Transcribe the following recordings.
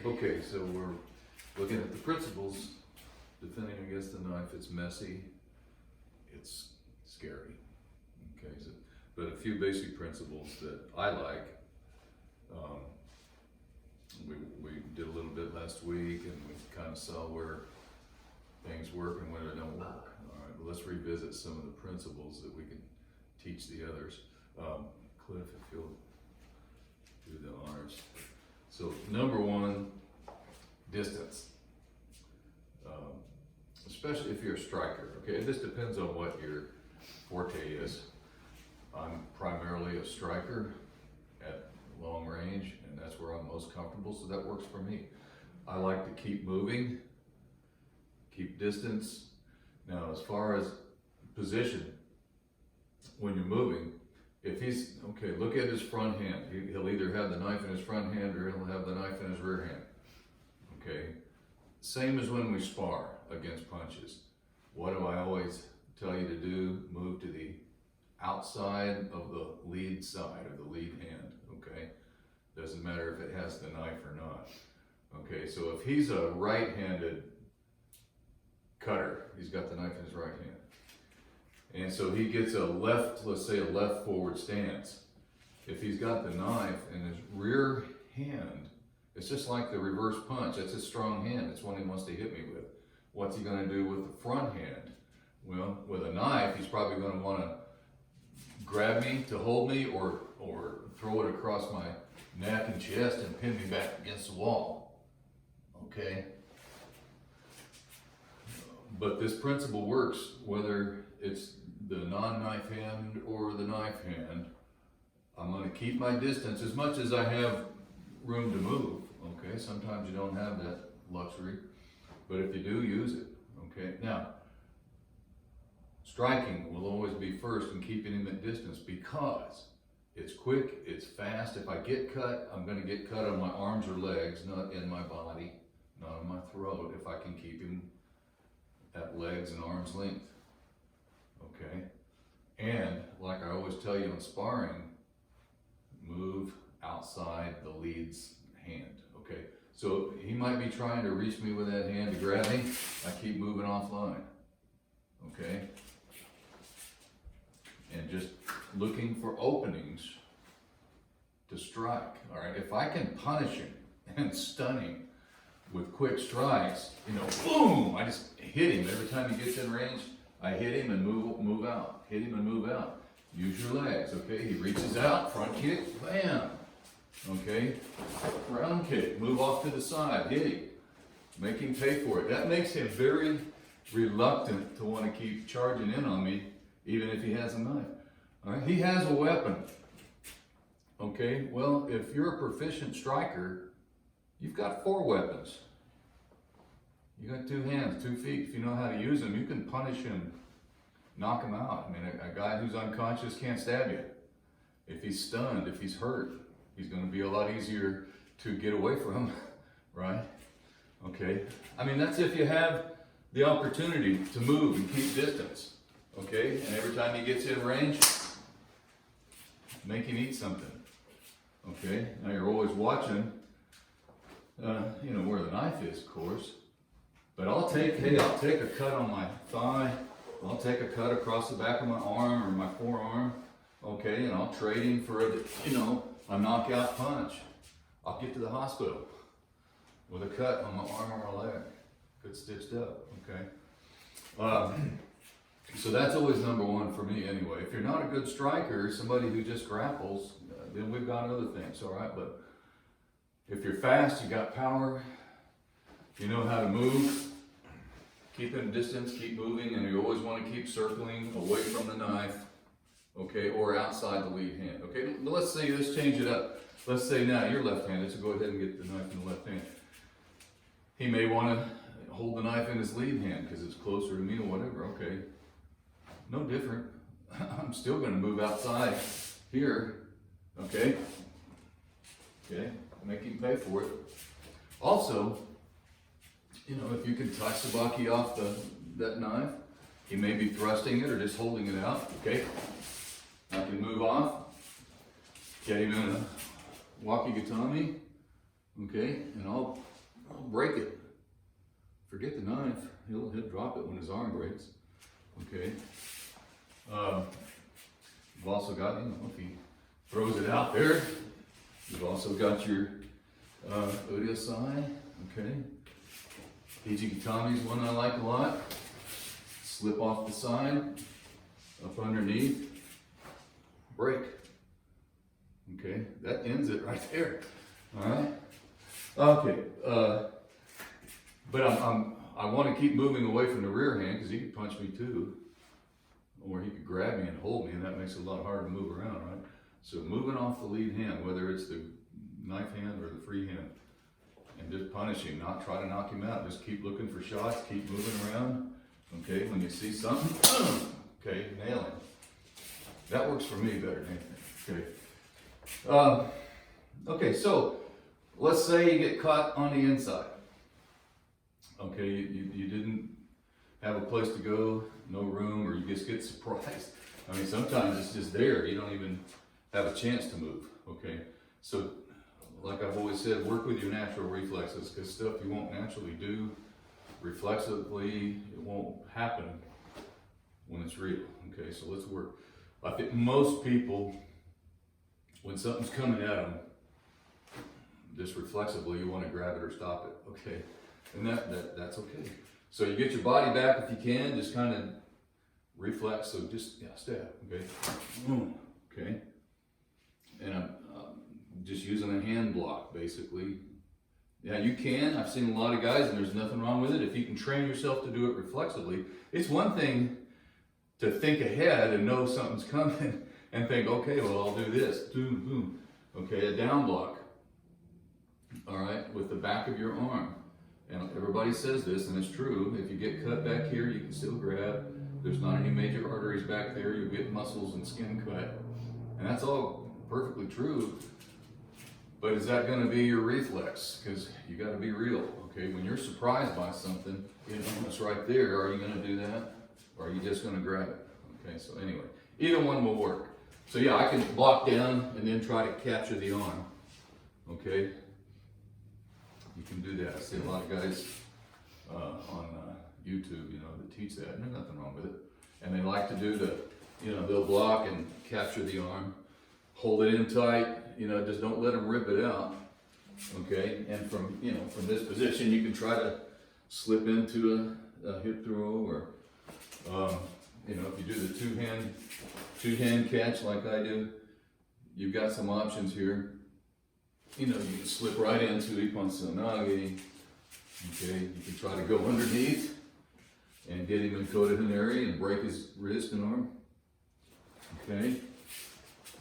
Okay, so we're looking at the principles. Defending against the knife, it's messy, it's scary. Okay, so, but a few basic principles that I like. We did a little bit last week, and we kind of saw where things work and where they don't work. All right, but let's revisit some of the principles that we can teach the others. Cliff, if you'll do the honors. So number one, distance. Especially if you're a striker, okay? This depends on what your forte is. I'm primarily a striker at long range, and that's where I'm most comfortable, so that works for me. I like to keep moving, keep distance. Now, as far as position, when you're moving, if he's, okay, look at his front hand. He'll either have the knife in his front hand or he'll have the knife in his rear hand, okay? Same as when we spar against punches. What do I always tell you to do? Move to the outside of the lead side, of the lead hand, okay? Doesn't matter if it has the knife or not. Okay, so if he's a right-handed cutter, he's got the knife in his right hand. And so he gets a left, let's say a left forward stance. If he's got the knife in his rear hand, it's just like the reverse punch. That's his strong hand. It's one he wants to hit me with. What's he gonna do with the front hand? Well, with a knife, he's probably gonna wanna grab me to hold me or throw it across my neck and chest and pin me back against the wall, okay? But this principle works whether it's the non-knife hand or the knife hand. I'm gonna keep my distance as much as I have room to move, okay? Sometimes you don't have that luxury, but if you do, use it, okay? Now, striking will always be first in keeping him at distance because it's quick, it's fast. If I get cut, I'm gonna get cut on my arms or legs, not in my body, not on my throat, if I can keep him at legs and arm's length, okay? And like I always tell you in sparring, move outside the lead's hand, okay? So he might be trying to reach me with that hand to grab me. I keep moving offline, okay? And just looking for openings to strike, all right? If I can punish him and stun him with quick strikes, you know, boom, I just hit him. Every time he gets in range, I hit him and move out, hit him and move out. Use your legs, okay? He reaches out, front kick, bam. Okay, round kick, move off to the side, hit him, make him pay for it. That makes him very reluctant to want to keep charging in on me, even if he has a knife. All right, he has a weapon. Okay, well, if you're a proficient striker, you've got 4 weapons. You got 2 hands, 2 feet. If you know how to use them, you can punish him, knock him out. I mean, a guy who's unconscious can't stab you. If he's stunned, if he's hurt, he's going to be a lot easier to get away from, right? Okay. I mean, that's if you have the opportunity to move and keep distance, okay? And every time he gets in range, make him eat something, okay? Now you're always watching, you know, where the knife is, of course. But I'll take a cut on my thigh. I'll take a cut across the back of my arm or my forearm, okay? And I'll trade him for a knockout punch. I'll get to the hospital with a cut on my arm or my leg, good stitched up, okay? So that's always number one for me anyway. If you're not a good striker, somebody who just grapples, then we've got other things, all right? But if you're fast, you got power, you know how to move, keep in distance, keep moving, and you always want to keep circling away from the knife, okay, or outside the lead hand, okay? Let's say, let's change it up. Let's say now you're left-handed, so go ahead and get the knife in the left hand. He may want to hold the knife in his lead hand because it's closer to me or whatever, okay? No different. I'm still going to move outside here, okay? Okay, make him pay for it. Also, you know, if you can tie Sabaki off that knife, he may be thrusting it or just holding it out, okay? I can move off, get him in a wakigatami, okay? And I'll don't break it. Forget the knife. He'll drop it when his arm breaks. Okay. You've also got, if he throws it out there, you've also got your Urusai. Okay. Hijikatami's one I like a lot. Slip off the side, up underneath, break. Okay, that ends it right there. All right. Okay. But I want to keep moving away from the rear hand because he could punch me too, or he could grab me and hold me, and that makes it a lot harder to move around, right? So moving off the lead hand, whether it's the knife hand or the free hand, and just punish him, not try to knock him out. Just keep looking for shots, keep moving around. Okay, when you see something, okay, nail him. That works for me better than anything. Okay. Okay, so let's say you get caught on the inside. Okay, you didn't have a place to go, no room, or you just get surprised. I mean, sometimes it's just there. You don't even have a chance to move. Okay, so like I've always said, work with your natural reflexes, because stuff you won't naturally do reflexively, it won't happen when it's real. Okay, so let's work. I think most people, when something's coming at them, just reflexively, you want to grab it or stop it. Okay, and that's okay. So you get your body back if you can, just kind of reflex. So just stab. Okay, okay, and I'm just using a hand block basically. Yeah, you can. I've seen a lot of guys, and there's nothing wrong with it if you can train yourself to do it reflexively. It's one thing to think ahead and know something's coming and think, okay, well, I'll do this. Boom, boom. Okay, a down block. All right, with the back of your arm. And everybody says this, and it's true. If you get cut back here, you can still grab. There's not any major arteries back there. You'll get muscles and skin cut. And that's all perfectly true. But is that going to be your reflex? Because you got to be real, okay? When you're surprised by something, it's right there. Are you going to do that? Or are you just going to grab it? Okay, so anyway, either one will work. So yeah, I can block down and then try to capture the arm, okay? You can do that. I see a lot of guys on YouTube, that teach that, and there's nothing wrong with it. And they like to do they'll block and capture the arm, hold it in tight, just don't let them rip it out, okay? And from this position, you can try to slip into a hip throw, or, if you do the two-hand catch like I do, you've got some options here. You can slip right into Ippon-seoinage. Okay, you can try to go underneath and get him in Koda Hinari and break his wrist and arm. Okay.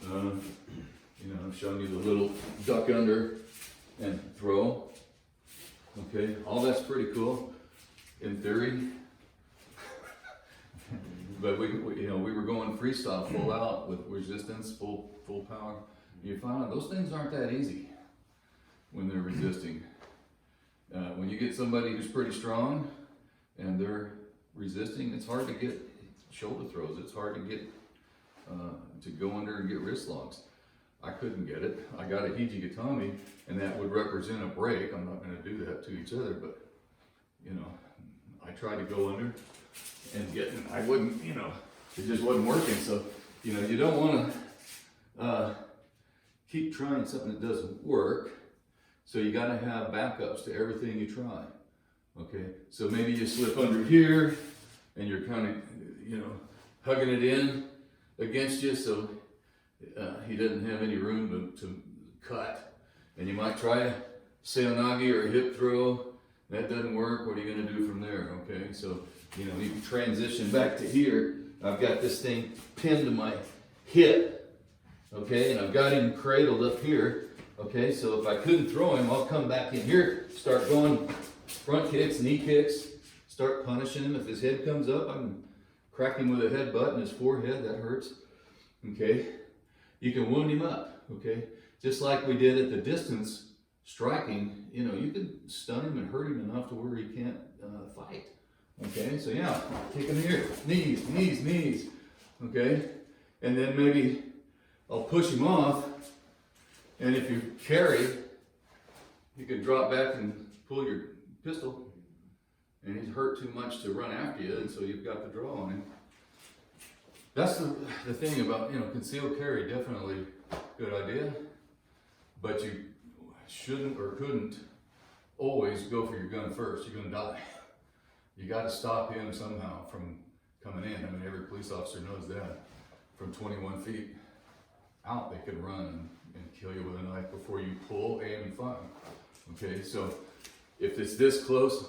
I've shown you the little duck under and throw. Okay, all that's pretty cool in theory. But we were going freestyle, full out with resistance, full power. You find out those things aren't that easy when they're resisting. When you get somebody who's pretty strong and they're resisting, it's hard to get shoulder throws. It's hard to get to go under and get wrist locks. I couldn't get it. I got a Hijigatami, and that would represent a break. I'm not going to do that to each other, but I tried to go under and get, and I wouldn't. It just wasn't working. So you don't want to keep trying something that doesn't work. So you got to have backups to everything you try. Okay, so maybe you slip under here, and you're kind of hugging it in against you, so he doesn't have any room to cut. And you might try a seoinage or a hip throw. That doesn't work. What are you going to do from there? Okay, so you can transition back to here. I've got this thing pinned to my hip. Okay, and I've got him cradled up here. Okay, so if I couldn't throw him, I'll come back in here, start going front kicks, knee kicks, start punishing him. If his head comes up, I can crack him with a headbutt in his forehead. That hurts. Okay, you can wound him up. Okay, just like we did at the distance striking. You can stun him and hurt him enough to where he can't fight. Okay, so yeah, kick him here, knees, knees, knees. Okay, and then maybe I'll push him off. And if you carry, you can drop back and pull your pistol, and he's hurt too much to run after you, and so you've got the draw on him. That's the thing about, concealed carry, definitely good idea, but you shouldn't or couldn't always go for your gun first. You're gonna die. You gotta stop him somehow from coming in. I mean, every police officer knows that. From 21 feet out, they can run and kill you with a knife before you pull, aim, and fire. Okay, so if it's this close,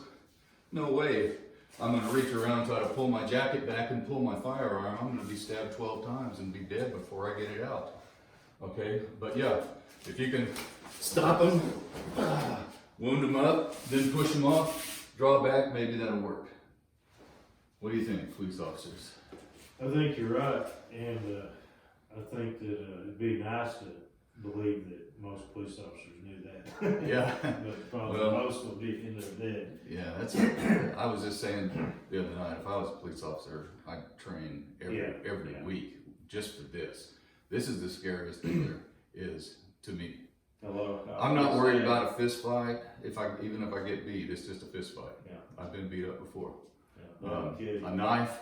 no way I'm gonna reach around, try to pull my jacket back and pull my firearm. I'm gonna be stabbed 12 times and be dead before I get it out. Okay, but yeah, if you can stop him, wound him up, then push him off, draw back, maybe that'll work. What do you think, police officers? I think you're right, and I think that it'd be nice to believe that most police officers knew that. Yeah. But probably most will be in their dead. Yeah, I was just saying the other night, if I was a police officer, I'd train every week just for this. This is the scariest thing there is to me. I'm not worried about a fist fight. Even if I get beat, it's just a fist fight. Yeah. I've been beat up before. Yeah. A knife,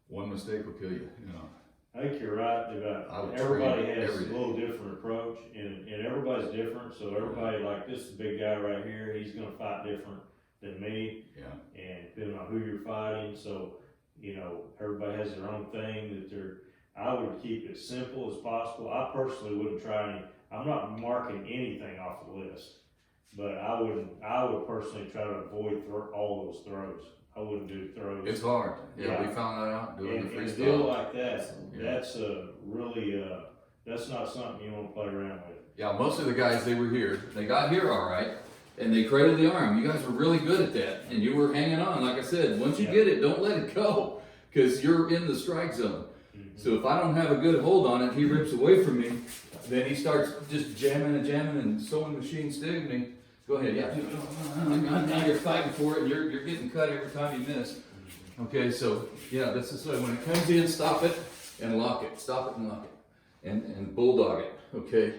one mistake will kill you. I think you're right about everybody has a little different approach, and everybody's different. So everybody, like this big guy right here, he's gonna fight different than me. Yeah. And depending on who you're fighting, so everybody has their own thing that they're. I would keep it simple as possible. I personally wouldn't try any. I'm not marking anything off the list, but I would personally try to avoid all those throws. I wouldn't do throws. It's hard. Yeah, we found that out doing the freestyle. And a deal like that, that's really, that's not something you want to play around with. Yeah, most of the guys, they were here. They got here all right, and they cradled the arm. You guys were really good at that, and you were hanging on. Like I said, once you get it, don't let it go, because you're in the strike zone. Mm-hmm. So if I don't have a good hold on it, he rips away from me, then he starts just jamming and sewing machine stigging me. Go ahead, yeah. Now you're fighting for it, and you're getting cut every time you miss. Okay, so yeah, that's the way. When it comes in, stop it and lock it. Stop it and lock it, and bulldog it. Okay,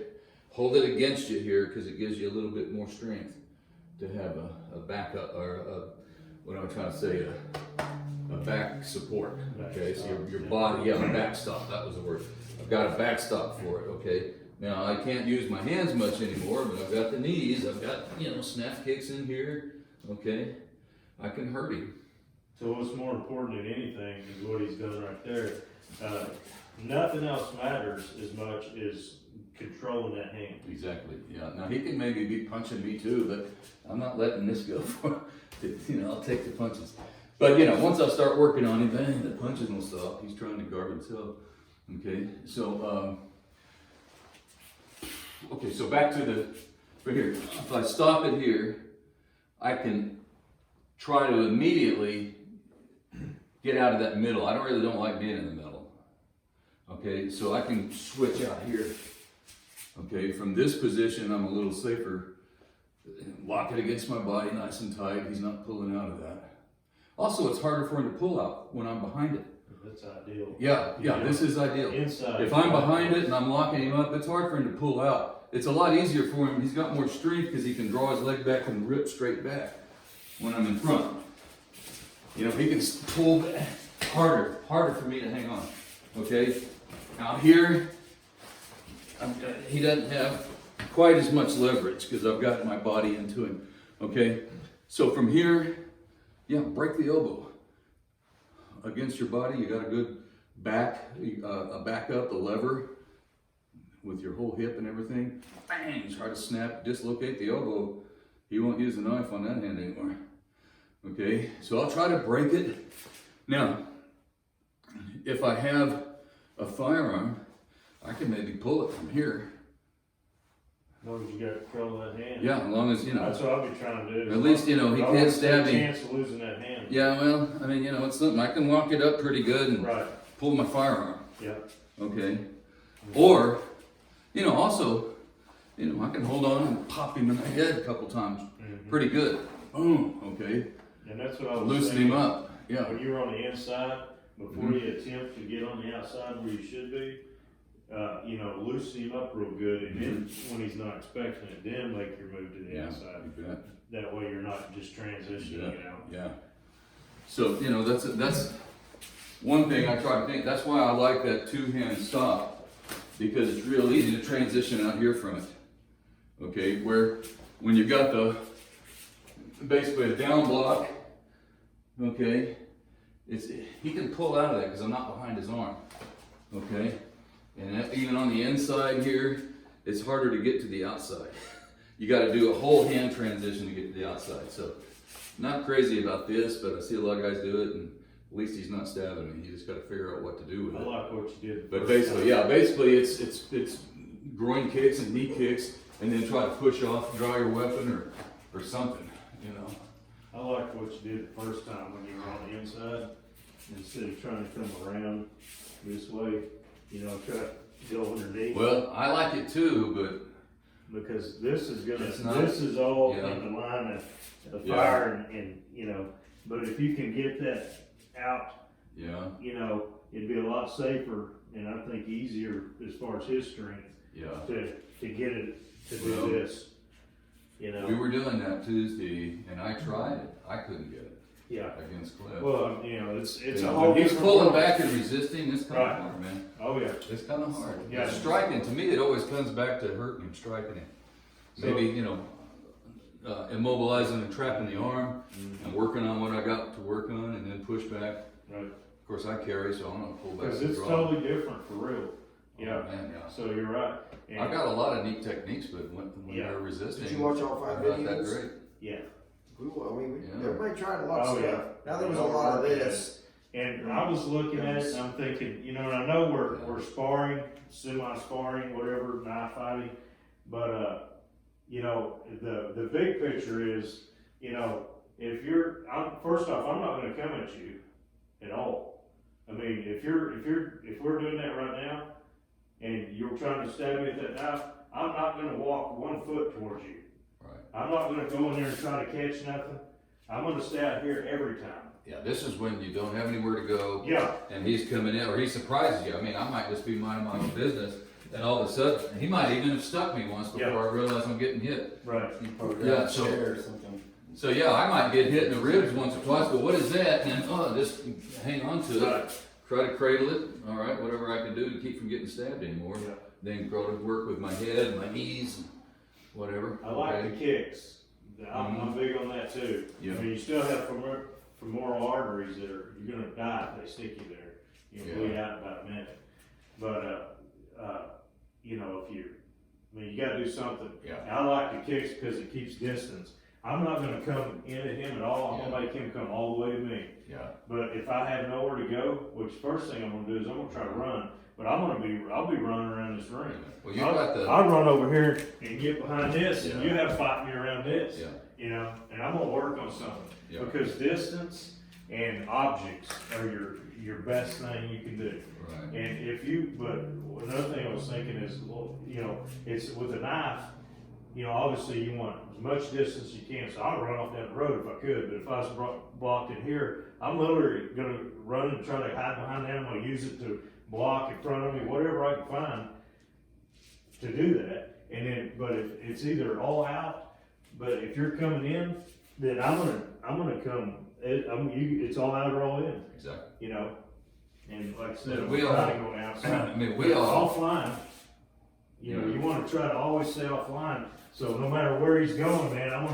hold it against you here because it gives you a little bit more strength to have a backup or what am I trying to say? A back support. Okay, so your body, a backstop. That was the word. I've got a backstop for it. Okay. Now, I can't use my hands much anymore, but I've got the knees, I've got, snap kicks in here, okay? I can hurt him. So what's more important than anything is what he's done right there. Nothing else matters as much as controlling that hand. Exactly, yeah. Now, he can maybe be punching me too, but I'm not letting this go for, I'll take the punches. But, once I start working on him, then the punches will stop. He's trying to guard himself, okay? So, okay, so back to right here. If I stop it here, I can try to immediately get out of that middle. I don't like being in the middle. Okay, so I can switch out here. Okay, from this position, I'm a little safer. Lock it against my body nice and tight. He's not pulling out of that. Also, it's harder for him to pull out when I'm behind it. That's ideal. Yeah, this is ideal. Inside. If I'm behind it and I'm locking him up, it's hard for him to pull out. It's a lot easier for him. He's got more strength because he can draw his leg back and rip straight back when I'm in front. He can pull back harder for me to hang on. Okay? Out here, he doesn't have quite as much leverage because I've got my body into him. Okay? So from here, break the elbow against your body. You got a good back, a back up, the lever with your whole hip and everything. Bang! Try to snap, dislocate the elbow. He won't use a knife on that hand anymore. Okay, so I'll try to break it. Now, if I have a firearm, I can maybe pull it from here. As long as you got control of that hand. Yeah, as long as, That's what I'll be trying to do. At least, he can't stab me. Chance of losing that hand. Yeah, well, I mean, it's something. I can lock it up pretty good and pull my firearm. Yeah. Okay. Or, also, I can hold on and pop him in the head a couple times. Mm-hmm. Pretty good. Boom. Okay. And that's what I was loosen saying. him up. Yeah. When you're on the inside, before you attempt to get on the outside where you should be, you know, loosen him up real good, and then when he's not expecting it, then make your move to the outside. You bet. That way you're not just transitioning, you know. Yeah. So, you know, that's one thing I try to think, that's why I like that two-hand stop, because it's real easy to transition out here from it. Okay, where when you've got basically a down block, okay, he can pull out of that because I'm not behind his arm. Okay, and even on the inside here, it's harder to get to the outside. You got to do a whole hand transition to get to the outside. So, not crazy about this, but I see a lot of guys do it, and at least he's not stabbing me. You just got to figure out what to do with I it. like what you did. But basically, it's groin kicks and knee kicks, and then try to push off, draw your weapon or something, you know. I like what you did the first time when you were on the inside. Instead of trying to come around this way, you know, try to go underneath. Well, I like it too, but Because this is gonna, It's not- this is all yeah. in the line of Yeah. fire and, you know, but if you can get that out, yeah, you know, it'd be a lot safer and I think easier as far as his strength yeah. to get it, to Well, do this, you know. We were doing that Tuesday, and I tried it. I couldn't get it Yeah, against Cliff. well, you know, it's You a know, whole but he's different pulling world. back and resisting. It's kind Right. of hard, man. Oh, yeah. It's kind of hard. Yeah. Striking, to me, it always comes back to hurting him, striking him. So- Maybe, you know, immobilizing and trapping the arm and working on what I got to work on and then push back. Right. Of course, I carry, so I'm gonna pull back. Because and it's draw. totally different for real. Yeah. Oh, man, yeah. So you're right. And- I've got a lot of neat techniques, but when Yeah. they're resisting, Did you watch all 5 they're not that videos? great. Yeah. Yeah. Everybody tried a lot of Oh, stuff. yeah. Now there was a lot of this. And I was looking at it and I'm thinking, you know, and I know we're sparring, semi-sparring, whatever, knife fighting, but, you know, the big picture is, you know, if first off, I'm not gonna come at you at all. I mean, if we're doing that right now and you're trying to stab me with that knife, I'm not gonna walk 1 foot towards you. Right. I'm not gonna go in there and try to catch nothing. I'm gonna stay out here every time. Yeah, this is when you don't have anywhere to go. Yeah. And he's coming in, or he surprises you. I mean, I might just be minding my own business, and all of a sudden, he might even have stuck me once before Yeah. I realize I'm getting hit. Right. Yeah, so- Or something. So yeah, I might get hit in the ribs once or twice, but what is that? And then, just hang on to it, Right. try to cradle it, all right, whatever I can do to keep from getting stabbed anymore. Yeah. Then go to work with my head, my knees, and whatever. I like okay? the kicks. I'm big on that too. Yeah. I mean, you still have femoral arteries that you're gonna die if they stick you there. You'll bleed out in about a minute. But, you know, you gotta do something. Yeah. And I like the kicks because it keeps distance. I'm not gonna come into him at all. I'm gonna make him come all the way to me. Yeah. But if I have nowhere to go, which first thing I'm gonna do is I'm gonna try to run. But I'll be running around this ring. Well, you got the. I'll run over here and get behind this, and Yeah. you have to fight me around this. Yeah. You know, and I'm gonna work on something Yeah. because distance and objects are your best thing you can do. Right. And but another thing I was thinking is, you know, it's with a knife. You know, obviously you want as much distance as you can. So I'd run off down the road if I could. But if I was blocked in here, I'm literally gonna run and try to hide behind that. I'm gonna use it to block in front of me, whatever I can find to do that. And then, but if it's either all out, but if you're coming in, then I'm gonna come. It's all out or all in, Exactly. you know. And like I said, I'm We all- trying to go outside. I mean, we all. Offline. You know, Yeah. you want to try to always stay offline. So no matter where he's going, man, I'm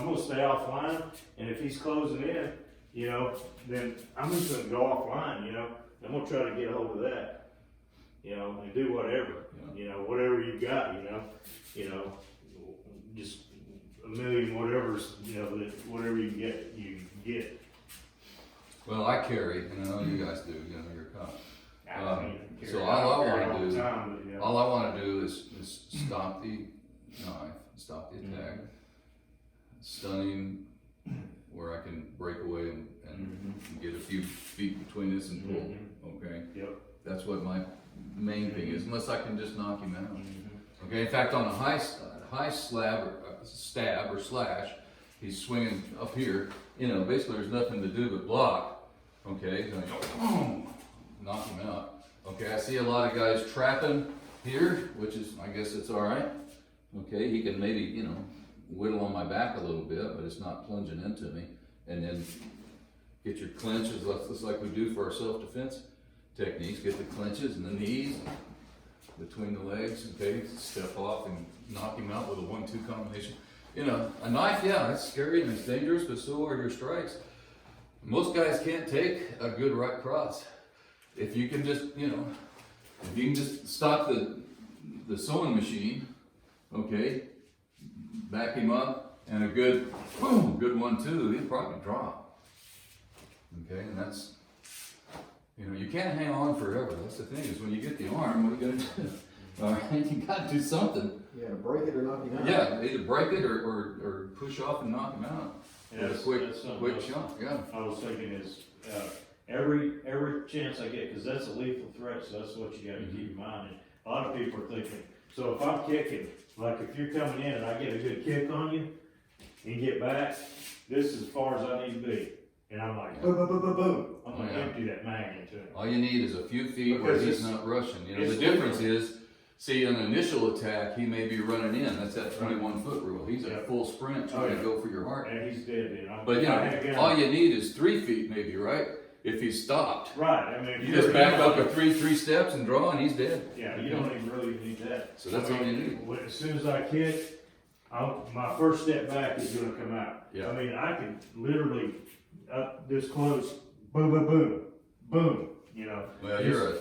gonna stay offline. And if he's closing in, you know, then I'm just gonna go offline. You know, I'm gonna try to get a hold of that. You know, and do whatever. Yeah. You know, whatever you got. You know, just a million whatever's. You know, whatever you can get. Well, I carry, and I know you guys do. You know, you're a cop. I mean, So all I carry wanna all the do- time, but, you know. All I want to do is stop the knife, stop the attack, stun him where I can break away and get a few feet between us and pull. Okay, Yep. that's what my main thing is. Unless I can just knock him out. Okay. In fact, on a high stab or slash, he's swinging up here. You know, basically there's nothing to do but block. Okay, so I go, boom, knock him out. Okay, I see a lot of guys trapping here, which is, I guess it's all right. Okay, he can maybe, you know, whittle on my back a little bit, but it's not plunging into me. And then get your clenches, just like we do for our self-defense techniques. Get the clenches and the knees between the legs, okay? Step off and knock him out with a 1-2 combination. You know, a knife, yeah, that's scary and it's dangerous, but so are your strikes. Most guys can't take a good right cross. If you can just, you know, if you can just stop the sewing machine, okay, back him up, and a good, boom, good 1-2, he'll probably drop. Okay, and that's, you know, you can't hang on forever. That's the thing, is when you get the arm, what are you gonna do? All right, you gotta do something. You gotta break it or knock him out. Yeah, either break it or push off and knock him out. Yeah, With a quick something quick else chunk, yeah. I was thinking is, every chance I get, cause that's a lethal threat, so that's what you gotta keep in mind. And a lot of people are thinking, so if I'm kicking, like if you're coming in and I get a good kick on you and get back, this is as far as I need to be. And I'm like, boom, boom, boom, boom, boom. I'm gonna empty that mag into him. All you need is a few feet where Because he's it's- not rushing. You know, it's the difference is, see, an initial attack, he may be running in. That's that Right. 21-foot rule. He's Yeah. at full sprint Oh, trying to yeah. go for your heart. And he's dead then. But you I had a know, gun. all you need is 3 feet maybe, right? If he's stopped. Right, I mean. if You you're- just back up a three steps and draw and he's dead. Yeah, you don't even really need that. So that's all you need. As soon as I kick, my first step back is gonna come out. Yeah. I mean, I can literally up this close, boom, boom, boom, boom, you know. Well, you're a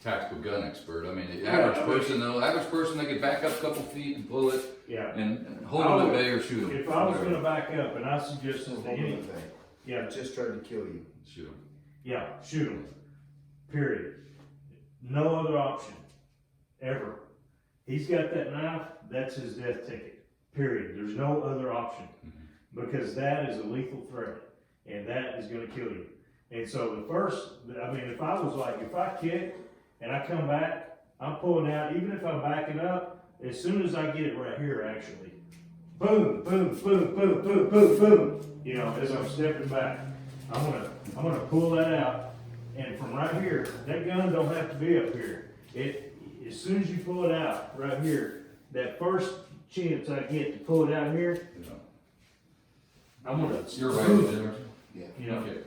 tactical gun expert. I mean, the Yeah, average I mean- person though, average person, they could back up a couple feet and pull it Yeah, and hold I him at would- bay or shoot him. if I was Whatever. gonna back up, and I suggested So to hold on any, a thing. yeah, Just tried to kill you. Shoot him. yeah, shoot him, period. No other option, ever. He's got that knife, that's his death ticket, period. There's no other option. Because that is a lethal threat, and that is gonna kill you. And so the first, I mean, if I kick and I come back, I'm pulling out, even if I'm backing up, as soon as I get it right here, actually, boom, boom, boom, boom, boom, boom, boom, you know, as I'm stepping back, I'm gonna pull that out, and from right here, that gun don't have to be up here. As soon as you pull it out, right here, that first chance I get to pull it out here, Yeah. I'm gonna, You're right there. you know, Okay.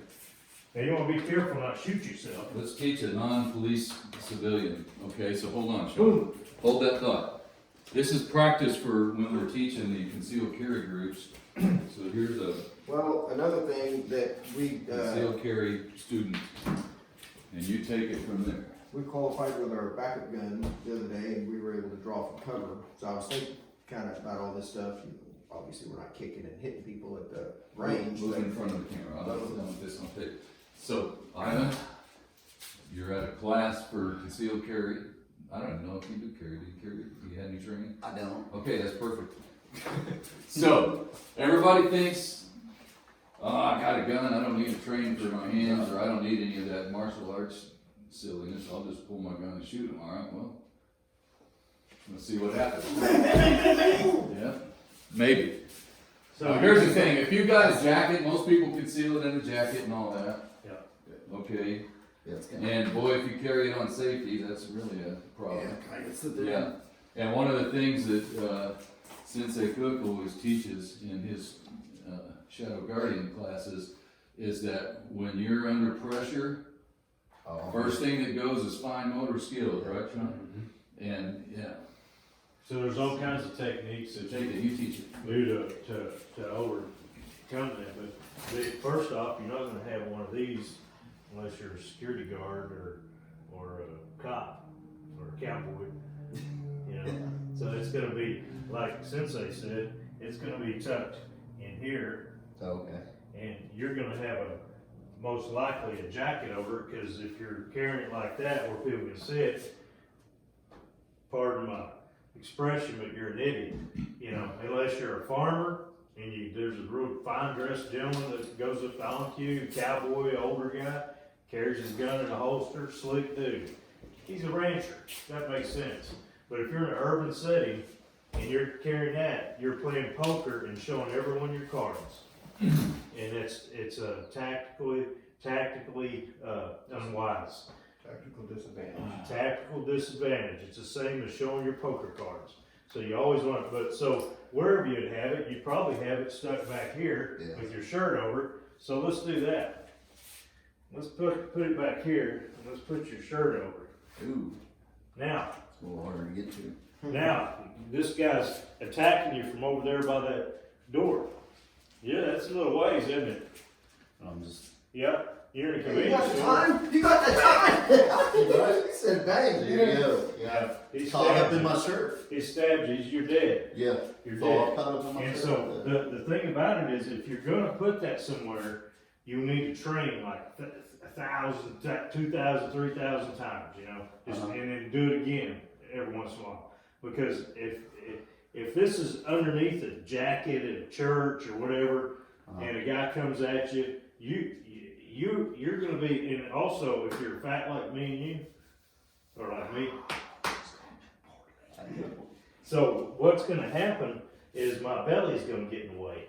and you wanna be careful not to shoot yourself. Let's teach a non-police civilian. Okay, so hold on, Sean. Boom. Hold that thought. This is practice for when we're teaching the concealed carry groups. So here's a Well, another thing that concealed carry student, and you take it from there. we qualified with our backup gun the other day, and we were able to draw from cover. So I was thinking kind of about all this stuff. Obviously, we're not kicking and hitting people at the range. Move but- in front of the camera. I'll put down this on tape. So, Ivan, you're at a class for concealed carry. I don't even know if you do carry. Do you carry? Do you have any training? I don't. Okay, that's perfect. So, everybody thinks, oh, I got a gun, I don't need to train for my hands, or I don't need any of that martial arts silliness, I'll just pull my gun and shoot him, alright, well, let's see what happens. Yeah, maybe. So Here's the thing, if you got a jacket, most people conceal it in a jacket and all that. Yeah. Okay, Yeah, it's kind of. and boy, if you carry it on safety, that's really a problem. kind of sit there. Yeah, and one of the things that Sensei Cook always teaches in his Shadow Guardian classes is that when you're under pressure, first thing that goes is fine motor skills, right, Sean? And yeah, So there's all kinds of techniques that take it, you teach it. do to overcome that, but first off, you're not gonna have one of these unless you're a security guard or a cop or a cowboy, you know? So it's gonna be, like Sensei said, it's gonna be tucked in here, Okay. and you're gonna have most likely a jacket over it, cause if you're carrying it like that where people can see it, pardon my expression, but you're an idiot, you know, unless you're a farmer and there's a real fine dressed gentleman that goes up on you, cowboy, older guy, carries his gun in a holster, slick dude. He's a rancher, that makes sense. But if you're in an urban setting and you're carrying that, you're playing poker and showing everyone your cards. And it's tactically unwise. Tactical disadvantage. Tactical disadvantage. It's the same as showing your poker cards. So you always want, but so wherever you'd have it, you'd probably have it stuck back here Yeah. with your shirt over. So let's do that. Let's put it back here and let's put your shirt over. Ooh, Now, it's a little harder to get to. now, this guy's attacking you from over there by that door. Yeah, that's a little ways, isn't it? I'm just. Yeah, you're in a Hey, you convenience got the store. time? You got the time? He said bang. There you go. Yeah. He Caught up stabbed in you. my shirt. He stabbed you. You're dead. Yeah. You're It's all dead. caught up in my And shirt. so the thing about it is, if you're gonna put that somewhere, you need to train like 1,000, 2,000, 3,000 times. You know, just Uh-huh. and then do it again every once in a while. Because if this is underneath a jacket at a church or whatever, Uh-huh. and a guy comes at you, you're gonna be. And also, if you're fat like me and you, or like me, so what's gonna happen is my belly's gonna get in the way.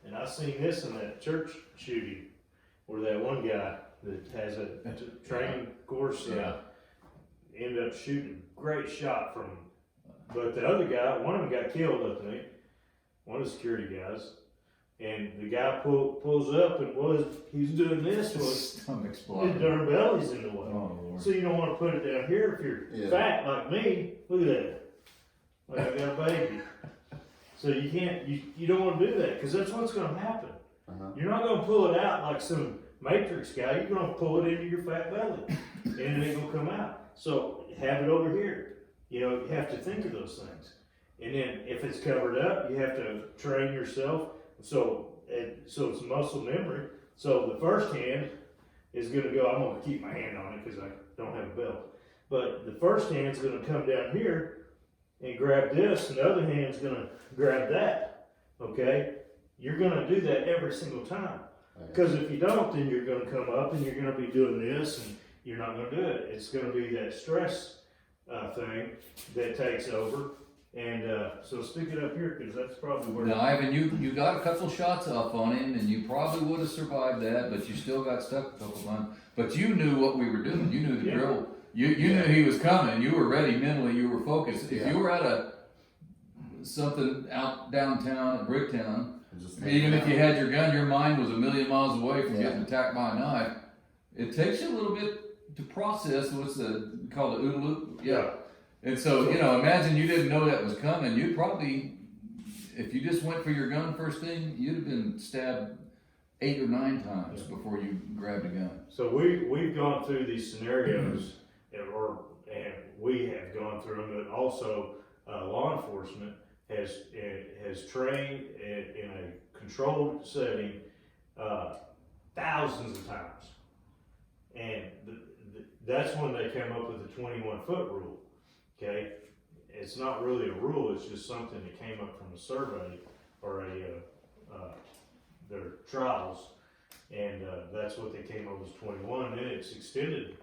And I seen this in that church shooting, where that one guy that has a training course, Yeah. ended up shooting a great shot from him. But the other guy, one of them got killed, I think, one of the security guys. And the guy pulls up and he's doing this was Stomach his spot. darn belly's in the way. Oh, Lord. So you don't want to put it down here if you're Yeah. fat like me. Look at that. Like I got a baby. So you can't, you don't want to do that because that's what's going to happen. Uh-huh. You're not going to pull it out like some Matrix guy. You're going to pull it into your fat belly and it ain't going to come out. So have it over here. You know, you have to think of those things. And then if it's covered up, you have to train yourself. So it's muscle memory. So the first hand is going to go, I'm going to keep my hand on it because I don't have a belt. But the first hand's going to come down here and grab this, and the other hand's going to grab that. Okay? You're going to do that every single time. Because if you don't, then you're going to come up and you're going to be doing this, and you're not going to do it. It's going to be that stress thing that takes over. And so stick it up here because that's probably where. Now, Ivan, you got a couple shots up on him, and you probably would have survived that, but you still got stuck a couple times. But you knew what we were doing. You knew the Yeah. drill. You knew he was coming. You were ready mentally. You were focused. If Yeah. you were at something out downtown at Bricktown, Just even if you had your gun, your mind was a million miles away from Yeah. getting attacked by a knife. It takes you a little bit to process what's called the OODA loop. Yeah. And so, you know, imagine you didn't know that was coming. You'd probably, if you just went for your gun first thing, you'd have been stabbed 8 or 9 times before you grabbed a gun. So we've gone through these scenarios, and we have gone through them, but also law enforcement has trained in a controlled setting thousands of times, and that's when they came up with the 21-foot rule. Okay, it's not really a rule; it's just something that came up from a survey or their trials. And that's what they came up with 21. Then it's extended.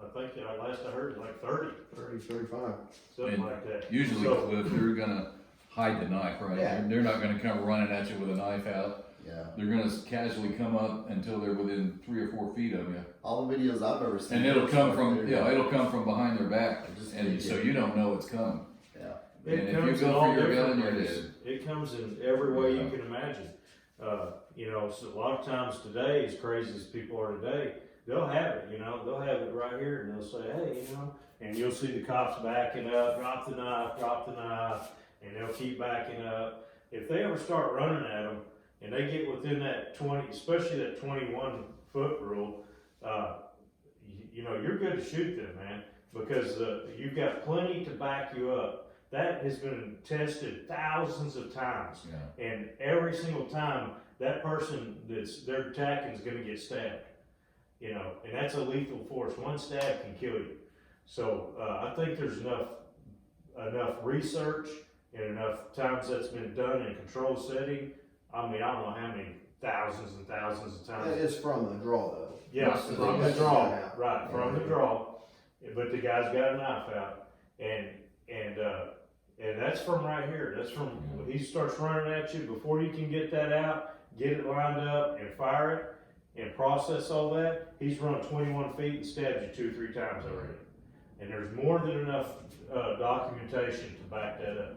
I think last I heard like 30, 35. something And like that. Usually, So- Cliff, they're gonna hide the knife, right? Yeah. They're not gonna come running at you with a knife out. Yeah. They're gonna casually come up until they're within 3 or 4 feet of you. All the videos I've ever seen. And it'll come from, they're- it'll come from behind their back. Just And so you don't know it's coming. Yeah. It And if comes you in go all for your different gun, you're ways. dead. It comes in every way Yeah. you can imagine. You know, so a lot of times today, as crazy as people are today, they'll have it. You know, they'll have it right here, and they'll say, "Hey, you know," and you'll see the cops backing up, drop the knife, and they'll keep backing up. If they ever start running at them, and they get within that 20, especially that 21-foot rule, you know, you're good to shoot them, man, because you've got plenty to back you up. That has been tested thousands of times, Yeah. and every single time that person they're attacking is going to get stabbed. You know, and that's a lethal force. One stab can kill you. So I think there's enough research and enough times that's been done in a controlled setting. I mean, I don't know how many thousands and thousands of That times. is from the draw though. Yes, Right, from so the draw, yeah. right, from the draw. But the guy's got a knife out, and that's from right here. That's from when he starts running at you. Before you can get that out, get it lined up and fire it. and process all that, he's run 21 feet and stabbed you 2 or 3 times already. And there's more than enough documentation to back that up.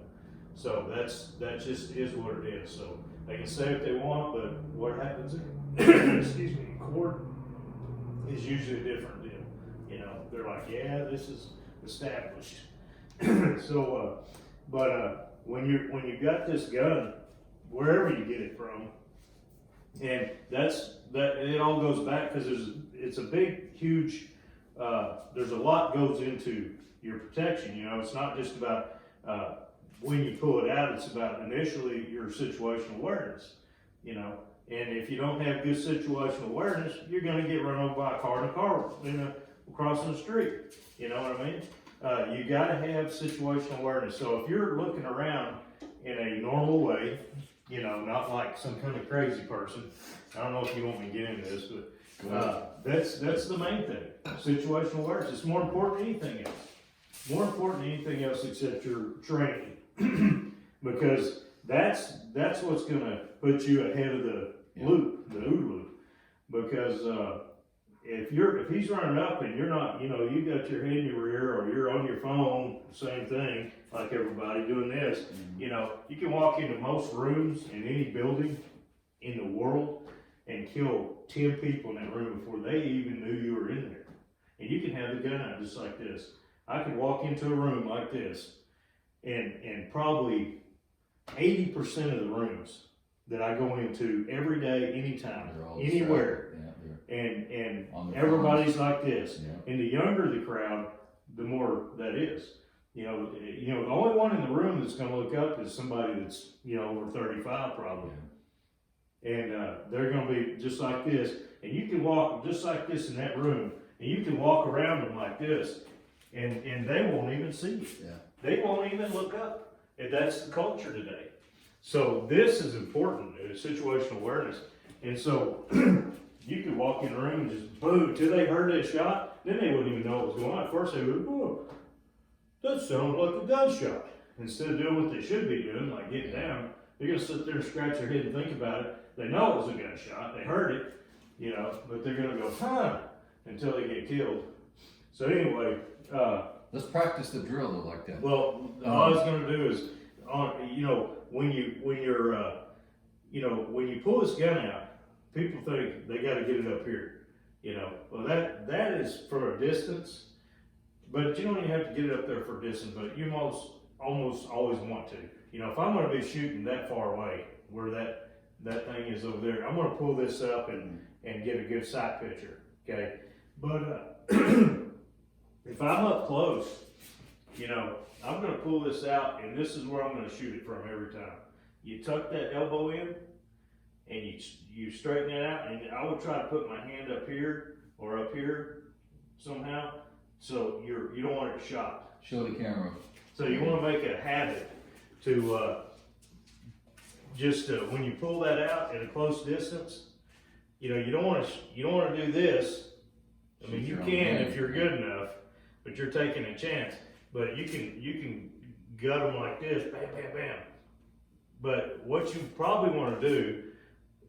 So that just is what it is. So they can say what they want, but what happens in, excuse me, in court is usually a different deal. You know, they're like, yeah, this is established. So, when you got this gun, wherever you get it from, and it all goes back because it's a big, huge. There's a lot goes into your protection. You know, it's not just about when you pull it out. It's about initially your situational awareness. You know, and if you don't have good situational awareness, you're going to get run over by a car crossing the street. You know what I mean? You got to have situational awareness. So if you're looking around in a normal way, you know, not like some kind of crazy person. I don't know if you want me to get into this, but that's the main thing. Situational awareness. It's more important than anything else. More important than anything else except your training, because that's what's going to put you ahead of the loop, the OODA loop. Because if he's running up and you're not, you know, you got your hand in your rear or you're on your phone, same thing, like everybody doing this, you know, you can walk into most rooms in any building in the world and kill 10 people in that room before they even knew you were in there. And you can have the gun out just like this. I could walk into a room like this and probably 80% of the rooms that I go into every day, anytime, anywhere, and everybody's like this. And the younger the crowd, the more that is. You know, the only one in the room that's going to look up is somebody that's, you know, over 35 probably. And they're going to be just like this. And you can walk just like this in that room, and you can walk around them like this, and they won't even see you. They won't even look up. And that's the culture today. So this is important, situational awareness. And so you could walk in the room and just boom, till they heard that shot, then they wouldn't even know what was going on. At first they would, oh, that sounds like a gunshot. Instead of doing what they should be doing, like getting down, they're gonna sit there and scratch their head and think about it. They know it was a gunshot, they heard it, you know, but they're gonna go, huh, until they get killed. So anyway, let's practice the drill though, like that. well, all I was gonna do is, you know, when you're, you know, when you pull this gun out, people think they got to get it up here, you know. Well, that is for a distance, but you don't even have to get it up there for a distance. But you almost always want to, you know. If I'm going to be shooting that far away, where that thing is over there, I'm going to pull this up and get a good sight picture, okay. But if I'm up close, you know, I'm going to pull this out, and this is where I'm going to shoot it from every time. You tuck that elbow in, and you straighten it out, and I would try to put my hand up here or up here somehow, so you don't want it shot. Show the camera. So you want to make a habit to just when you pull that out at a close distance, you know, you don't want to do this. I mean, you can if you're good enough, but you're taking a chance. But you can gut them like this, bam, bam, bam. But what you probably want to do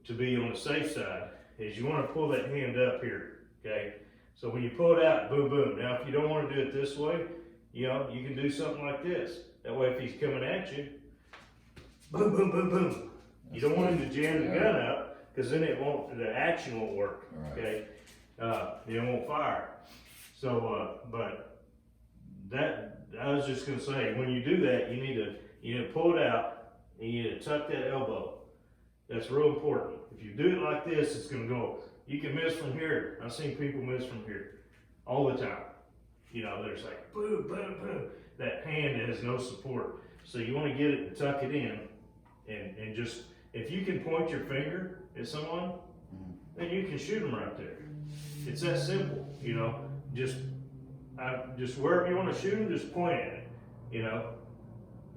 to be on the safe side is you want to pull that hand up here, okay? So when you pull it out, boom, boom. Now, if you don't want to do it this way, you know, you can do something like this. That way, if he's coming at you, boom, boom, boom, boom. You don't want him to jam the gun up, because then the action won't work, okay? It won't fire. So, but I was just gonna say, when you do that, you need to pull it out, and you need to tuck that elbow. That's real important. If you do it like this, it's gonna go. You can miss from here. I've seen people miss from here all the time. You know, there's like boom, boom, boom. That hand has no support. So you want to get it and tuck it in, and just, if you can point your finger at someone, then you can shoot them right there. It's that simple, you know. Just wherever you want to shoot them, just point at it, you know.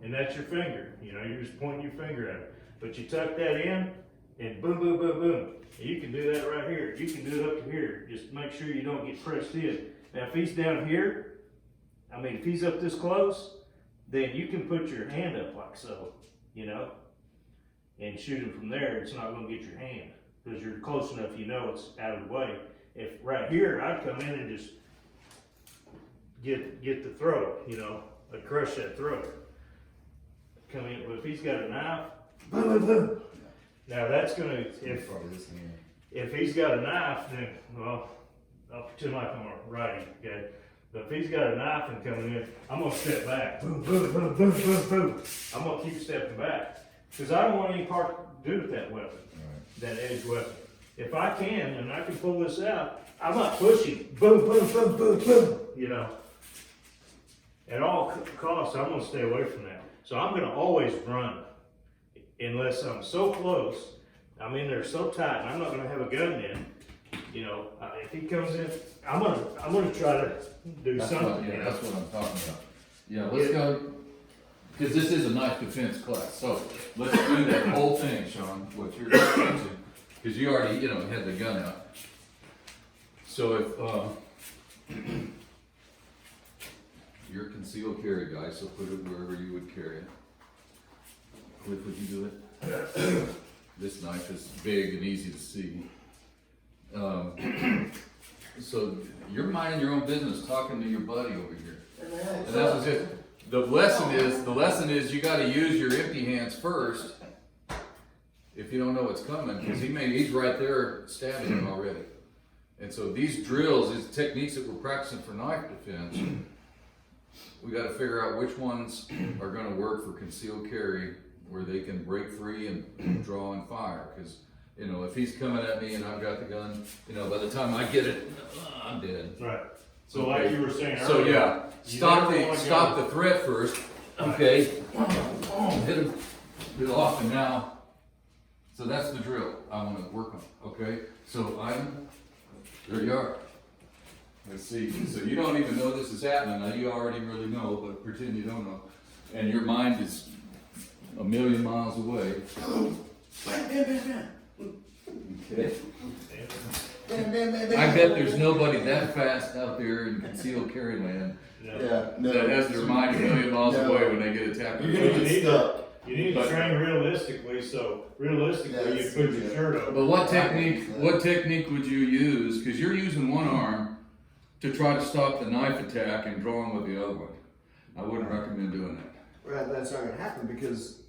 And that's your finger, you know. You're just pointing your finger at it. But you tuck that in, and boom, boom, boom, boom. And you can do that right here. You can do it up to here. Just make sure you don't get pressed in. Now, if he's down here, I mean, if he's up this close, then you can put your hand up like so, you know, and shoot him from there. It's not going to get your hand, cause you're close enough, you know it's out of the way. If right here, I'd come in and just get the throat, you know, I'd crush that throat. Come in, but if he's got a knife, boom, boom, boom. Now that's gonna, Probably this one here. if he's got a knife, then, well, I'll pretend like I'm a righty, okay? But if he's got a knife and coming in, I'm gonna step back. Boom, boom, boom, boom, boom, boom. I'm gonna keep stepping back. Cause I don't want any part to do with that weapon, that edge weapon. If I can, and I can pull this out, I'm not pushing. Boom, boom, boom, boom, boom, you know? At all costs, I'm gonna stay away from that. So I'm gonna always run unless I'm so close, I'm in there so tight, and I'm not gonna have a gun in. You know, if he comes in, I'm gonna try to do That's something. what, you yeah, know? that's what I'm talking about. Yeah, let's go, cause this is a knife defense class, so let's do that whole thing, Sean, what you're teaching. Cause you already, you know, had the gun out. So if, you're a concealed carry guy, so put it wherever you would carry it. Cliff, would you do it? This knife is big and easy to see. So you're minding your own business, talking to your buddy over here. And that was it. The lesson is you gotta use your empty hands first if you don't know what's coming, because he's right there stabbing him already. And so these drills, these techniques that we're practicing for knife defense, we gotta figure out which ones are gonna work for concealed carry, where they can break free and draw and fire. Because, you know, if he's coming at me and I've got the gun, you know, by the time I get it, I'm dead. Right. So like you were saying So earlier. yeah, you never wanna stop go- the threat first, okay? Hit him, get off, and now, so that's the drill I wanna work on, okay? So there you are. Let's see, so you don't even know this is happening, now you already really know, but pretend you don't know. And your mind is a million miles away. Okay? I bet there's nobody that fast out there in concealed carry land No. Yeah, no. that has their mind a million miles No. away when they get attacked. You're gonna You get need stuck. You need to But- train realistically, so realistically, you Yes, put your yeah. shirt over. But what technique would you use? Because you're using one arm to try to stop the knife attack and draw him with the other one. I wouldn't recommend doing that. Well, that's not gonna happen because,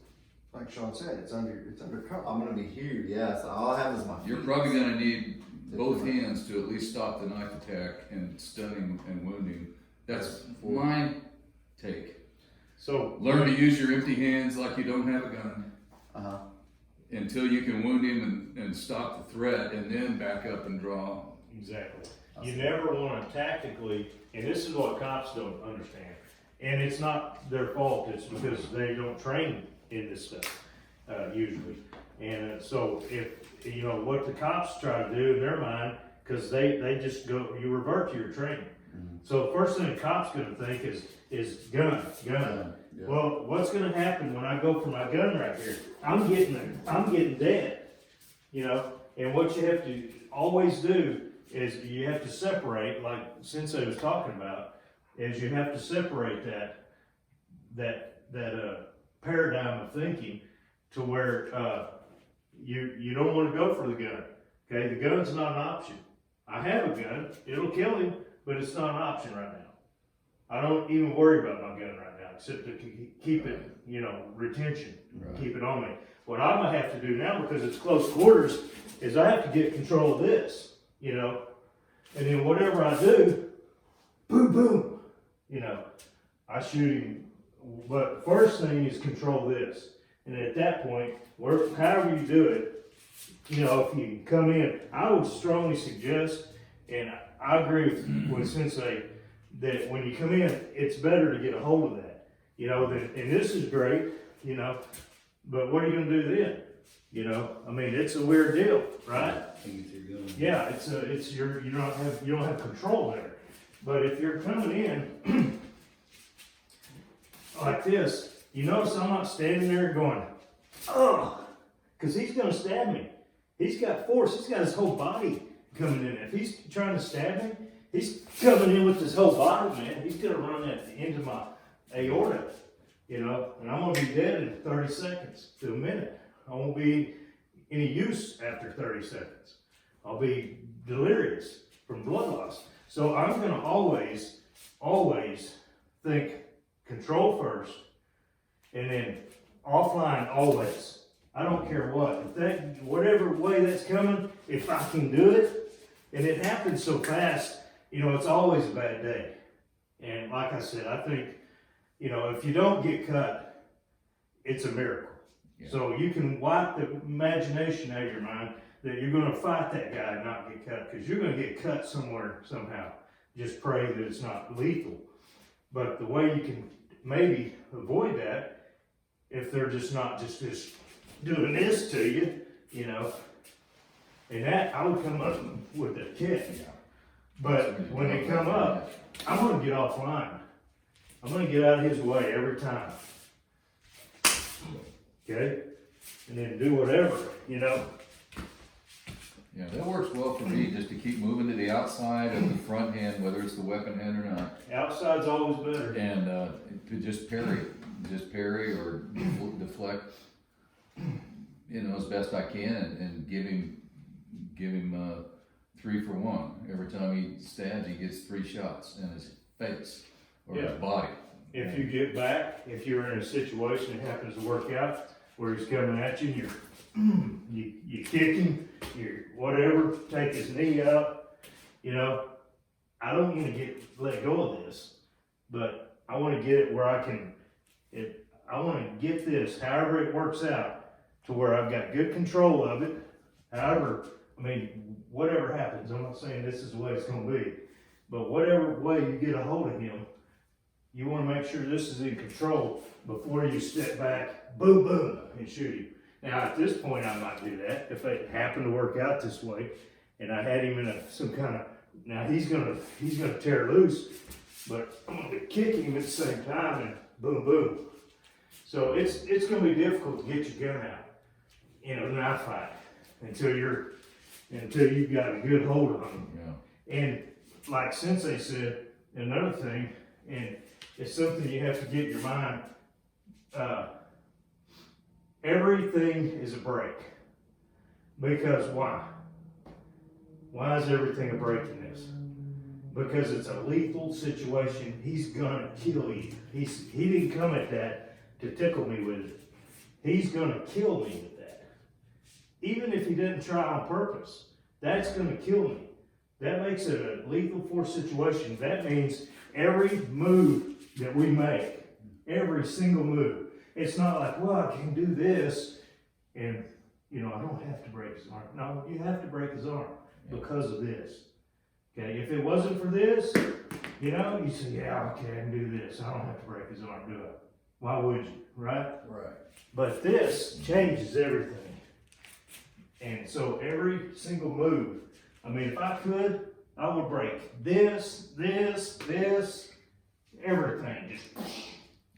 like Sean said, it's under cover. I'm gonna be here, yeah, so all I have is my feet. You're probably gonna need both hands to at least stop the knife attack and stunning and wounding. That's my take. So Learn to use your empty hands like you don't have a gun Uh-huh. until you can wound him and stop the threat, and then back up and draw. exactly. You never want to tactically, and this is what cops don't understand. And it's not their fault, it's because they don't train in this stuff, usually. And so if, you know, what the cops try to do in their mind, cause they just go, you revert to your training. So first thing the cop's gonna think is gun. Yeah. Well, what's gonna happen when I go for my gun right here? I'm getting dead, you know? And what you have to always do is you have to separate, like Sensei was talking about, is you have to separate that paradigm of thinking to where, you don't wanna go for the gun, okay? The gun's not an option. I have a gun, it'll kill him, but it's not an option right now. I don't even worry about my gun right now, except to keep it, you know, retention, keep it on me. What I'm gonna have to do now, because it's close quarters, is I have to get control of this, you know? And then whatever I do, boom, boom, you know, I shoot him. But first thing is control this. And at that point, however you do it, you know, if you come in, I would strongly suggest, and I agree with Sensei, that when you come in, it's better to get a hold of that. You know, and this is great, you know, but what are you gonna do then? You know, I mean, it's a weird deal, right? Yeah, you don't have control there. But if you're coming in like this, you notice I'm not standing there going, oh, because he's gonna stab me. He's got force, he's got his whole body coming in. If he's trying to stab me, he's coming in with his whole body, man. He's gonna run that into my aorta, you know, and I'm gonna be dead in 30 seconds to a minute. I won't be any use after 30 seconds. I'll be delirious from blood loss. So I'm gonna always think control first and then offline always. I don't care what. If that, whatever way that's coming, if I can do it, and it happens so fast, you know, it's always a bad day. And like I said, I think, you know, if you don't get cut, it's a miracle. Yeah. So you can wipe the imagination out of your mind that you're gonna fight that guy and not get cut, because you're gonna get cut somewhere, somehow. Just pray that it's not lethal. But the way you can maybe avoid that, if they're just not just doing this to you, you know, and that, I would come up with a kit. Yeah. But when they come up, I'm gonna get offline. I'm gonna get out of his way every time. Okay? And then do whatever, you know? Yeah, that works well for me, just to keep moving to the outside of the front hand, whether it's the weapon hand or not. Outside's always better. And, to just parry or deflect, you know, as best I can, and give him 3 for 1. Every time he stabs, he gets 3 shots in his face or Yeah. his body. If you get back, if you're in a situation that happens to work out, where he's coming at you, and you kick him, you whatever, take his knee out, you know, I don't want to let go of this, but I want to get it where I want to get this, however it works out, to where I've got good control of it. However, I mean, whatever happens, I'm not saying this is the way it's going to be, but whatever way you get a hold of him, you want to make sure this is in control before you step back, boom, boom, and shoot him. Now, at this point, I might do that if it happened to work out this way, and I had him in some kind of. Now he's gonna tear loose, but I'm gonna kick him at the same time, and boom, boom. So it's gonna be difficult to get your gun out in a knife fight until you've got a good hold on him. Yeah. And like Sensei said, another thing, and it's something you have to get in your mind, everything is a break. Because why? Why is everything a break in this? Because it's a lethal situation. He's gonna kill you. He didn't come at that to tickle me with it. He's gonna kill me with that. Even if he didn't try on purpose, that's gonna kill me. That makes it a lethal force situation. That means every move that we make, every single move, it's not like, well, I can do this, and, you know, I don't have to break his arm. No, you have to break his arm because of this. Okay, if it wasn't for this, you know, you say, yeah, okay, I can do this. I don't have to break his arm, do it. Why would you, right? Right. But this changes everything. And so every single move, I mean, if I could, I would break this, everything, just,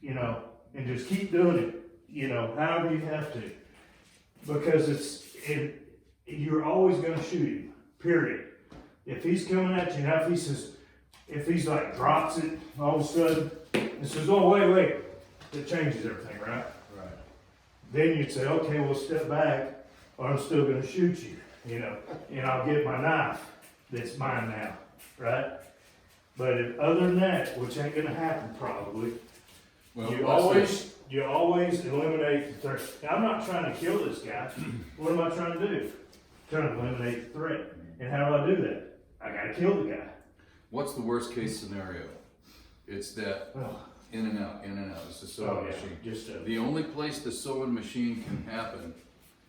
you know, and just keep doing it, you know, however you have to. Because you're always gonna shoot him, period. If he's coming at you, now if he's like drops it all of a sudden, and says, oh, wait, it changes everything, right? Right. Then you'd say, okay, well, step back, or I'm still gonna shoot you, you know, and I'll get my knife that's mine now, right? But other than that, which ain't gonna happen probably, Well, you let's always eliminate the threat. Now, I'm not trying to kill this guy. What am I trying to do? Trying to eliminate the threat. And how do I do that? I gotta kill the guy. What's the worst case scenario? It's that Oh, in and out. It's a sewing machine. just The only place the sewing machine can happen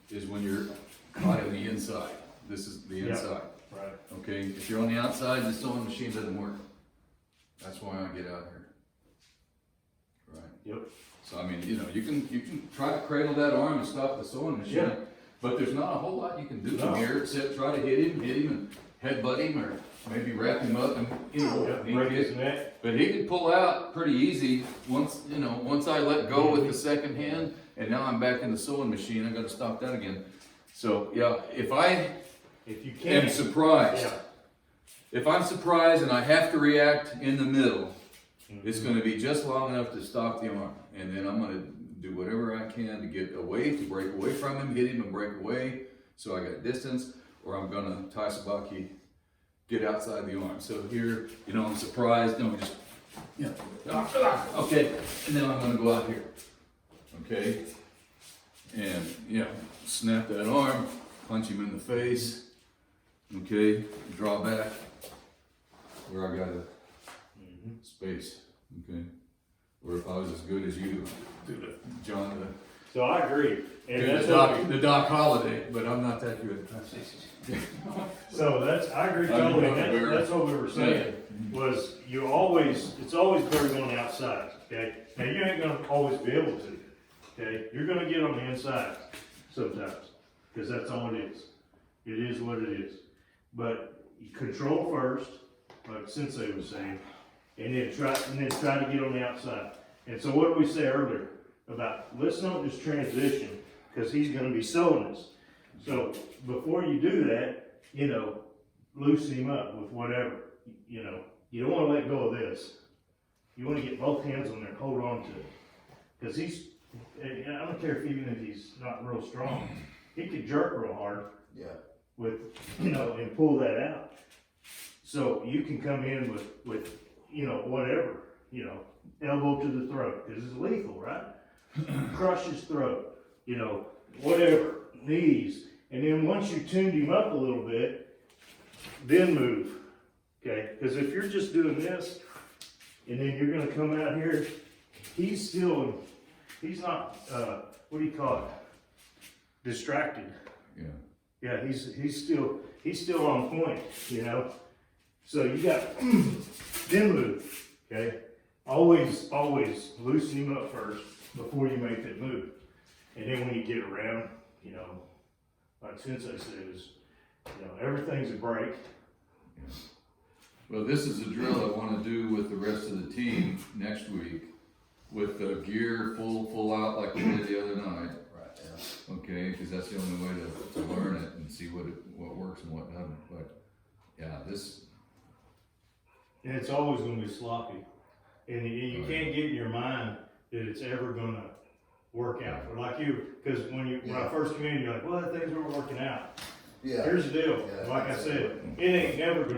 is when you're caught on the inside. This is the Yeah. inside. right. Okay, if you're on the outside, the sewing machine doesn't work. That's why I get out here. Right. Yep. So I mean, you know, you can try to cradle that arm and stop the sewing machine, Yeah. but there's not a whole lot you can do No. from here except try to hit him and headbutt him, or maybe wrap him up and, you know, Yep, he break can his get- neck. but he could pull out pretty easy once I let go with the second hand, and now I'm back in the sewing machine. I got to stop that again. So yeah, if I If you am can't. surprised, Yeah. if I'm surprised and I have to react in the middle, Mm-hmm. it's going to be just long enough to stop the arm, and then I'm going to do whatever I can to get away, to break away from him, hit him and break away, So I got distance, or I'm gonna tie sabaki, get outside the arm. So here, you know, I'm surprised, no, just, okay, and then I'm gonna go out here, okay? And, snap that arm, punch him in the face, okay, draw back, where I got a space, okay? Or if I was as good as you, John, So I agree, and that's the Doc Holiday, but I'm not that good. so I agree totally, that's what we were saying, was it's always better going outside, okay? Now, you ain't gonna always be able to, okay? You're gonna get on the inside sometimes, cause that's all it is. It is what it is. But you control first, like Sensei was saying, and then try to get on the outside. And so what did we say earlier about, let's not just transition, cause he's gonna be selling us. So before you do that, loosen him up with whatever, you don't wanna let go of this. You wanna get both hands on there and hold on to it. Cause I don't care even if he's not real strong, he could jerk real hard Yeah. with, and pull that out. So you can come in with whatever, elbow to the throat, cause it's lethal, right? Crush his throat, whatever, knees. And then once you tuned him up a little bit, then move, okay? Cause if you're just doing this, and then you're gonna come out here, he's not, what do you call it? Distracted. Yeah. Yeah, he's still on point, So you got, then move, okay? Always loosen him up first before you make that move. And then when you get around, like Sensei says, everything's a break. Well, this is a drill I wanna do with the rest of the team next week, with the gear full out like we did the other night. Right, yeah. Okay, because that's the only way to learn it and see what works and what doesn't. But yeah, And it's always gonna be sloppy. And you can't get in your mind that it's ever gonna work out. But like you, because when I first came in, you're like, well, things aren't working out. Yeah. Here's the deal, Yeah, like I that's said, it ain't never gonna